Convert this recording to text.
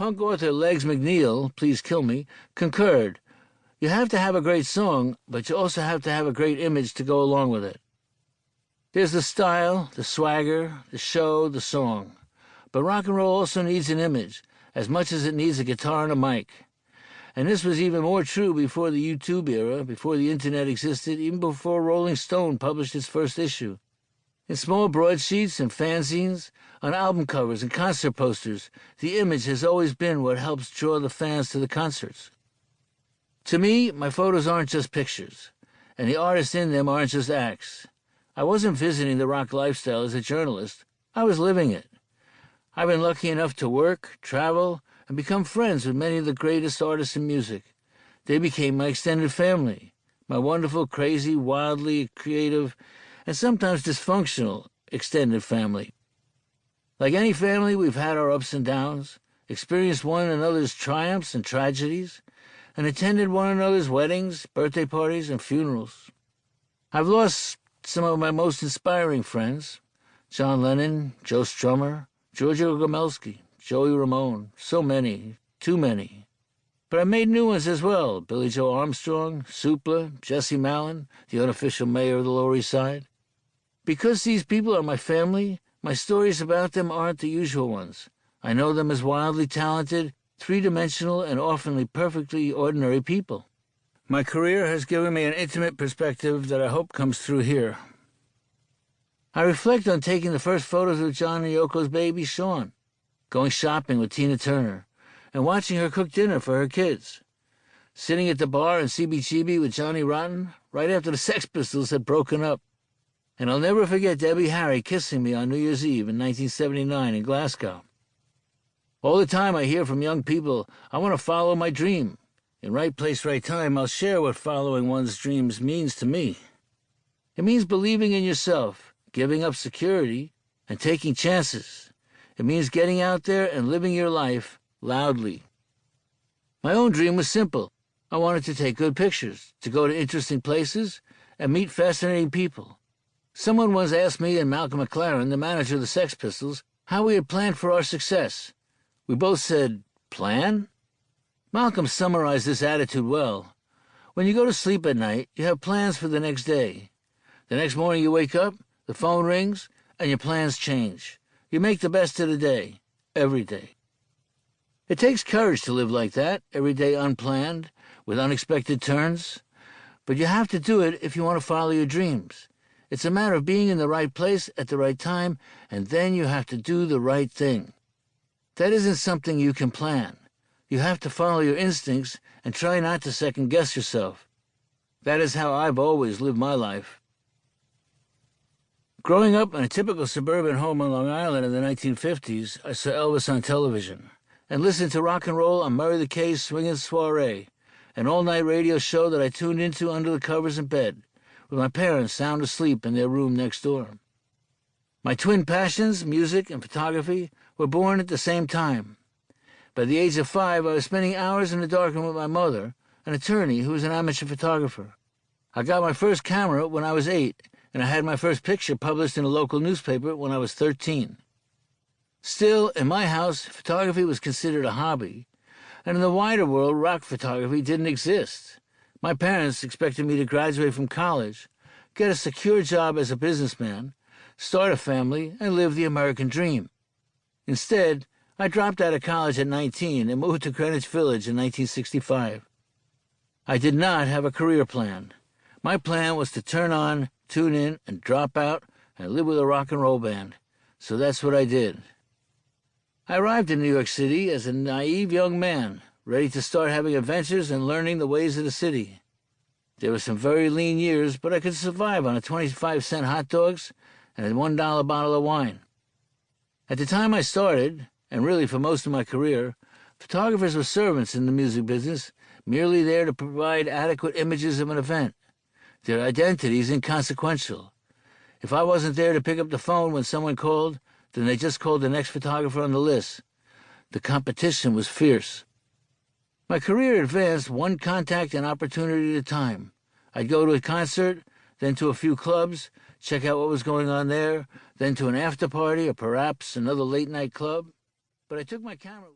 Punk author Legs McNeil, Please Kill Me, concurred. You have to have a great song, but you also have to have a great image to go along with it. There's the style, the swagger, the show, the song. But rock and roll also needs an image, as much as it needs a guitar and a mic. And this was even more true before the YouTube era, before the internet existed, even before Rolling Stone published its first issue. In small broadsheets and fanzines, on album covers and concert posters, the image has always been what helps draw the fans to the concerts. To me, my photos aren't just pictures, and the artists in them aren't just acts. I wasn't visiting the rock lifestyle as a journalist. I was living it. I've been lucky enough to work, travel, and become friends with many of the greatest artists in music. They became my extended family, my wonderful, crazy, wildly creative, and sometimes dysfunctional extended family. Like any family, we've had our ups and downs, experienced one another's triumphs and tragedies, and attended one another's weddings, birthday parties, and funerals. I've lost some of my most inspiring friends: John Lennon, Joe Strummer, Giorgio Gomelsky, Joey Ramone, so many, too many. But I made new ones as well: Billy Joe Armstrong, Supla, Jesse Malin, the unofficial mayor of the Lower East Side. Because these people are my family, my stories about them aren't the usual ones. I know them as wildly talented, three-dimensional, and often perfectly ordinary people. My career has given me an intimate perspective that I hope comes through here. I reflect on taking the first photos of John and Yoko's baby, Sean, going shopping with Tina Turner, and watching her cook dinner for her kids, sitting at the bar in CBGB with Johnny Rotten right after the Sex Pistols had broken up. And I'll never forget Debbie Harry kissing me on New Year's Eve in 1979 in Glasgow. All the time I hear from young people, I want to follow my dream. In Right Place, Right Time, I'll share what following one's dreams means to me. It means believing in yourself, giving up security, and taking chances. It means getting out there and living your life loudly. My own dream was simple. I wanted to take good pictures, to go to interesting places, and meet fascinating people. Someone once asked me and Malcolm McLaren, the manager of the Sex Pistols, how we had planned for our success. We both said, "Plan?" Malcolm summarized this attitude well. When you go to sleep at night, you have plans for the next day. The next morning you wake up, the phone rings, and your plans change. You make the best of the day, every day. It takes courage to live like that, every day unplanned, with unexpected turns. But you have to do it if you want to follow your dreams. It's a matter of being in the right place at the right time, and then you have to do the right thing. That isn't something you can plan. You have to follow your instincts and try not to second-guess yourself. That is how I've always lived my life. Growing up in a typical suburban home on Long Island in the 1950s, I saw Elvis on television and listened to rock and roll on Murray the K's Swingin' Soiree, an all-night radio show that I tuned into under the covers in bed, with my parents sound asleep in their room next door. My twin passions, music and photography, were born at the same time. By the age of 5, I was spending hours in the darkroom with my mother, an attorney who was an amateur photographer. I got my first camera when I was 8, and I had my first picture published in a local newspaper when I was 13. Still, in my house, photography was considered a hobby, and in the wider world, rock photography didn't exist. My parents expected me to graduate from college, get a secure job as a businessman, start a family, and live the American dream. Instead, I dropped out of college at 19 and moved to Greenwich Village in 1965. I did not have a career plan. My plan was to turn on, tune in, and drop out and live with a rock and roll band. So that's what I did. I arrived in New York City as a naive young man, ready to start having adventures and learning the ways of the city. There were some very lean years, but I could survive on a 25-cent hot dogs and a $1 bottle of wine. At the time I started, and really for most of my career, photographers were servants in the music business, merely there to provide adequate images of an event. Their identity is inconsequential. If I wasn't there to pick up the phone when someone called, then they just called the next photographer on the list. The competition was fierce. My career advanced one contact and opportunity at a time. I'd go to a concert, then to a few clubs, check out what was going on there, then to an after party or perhaps another late-night club. But I took my camera...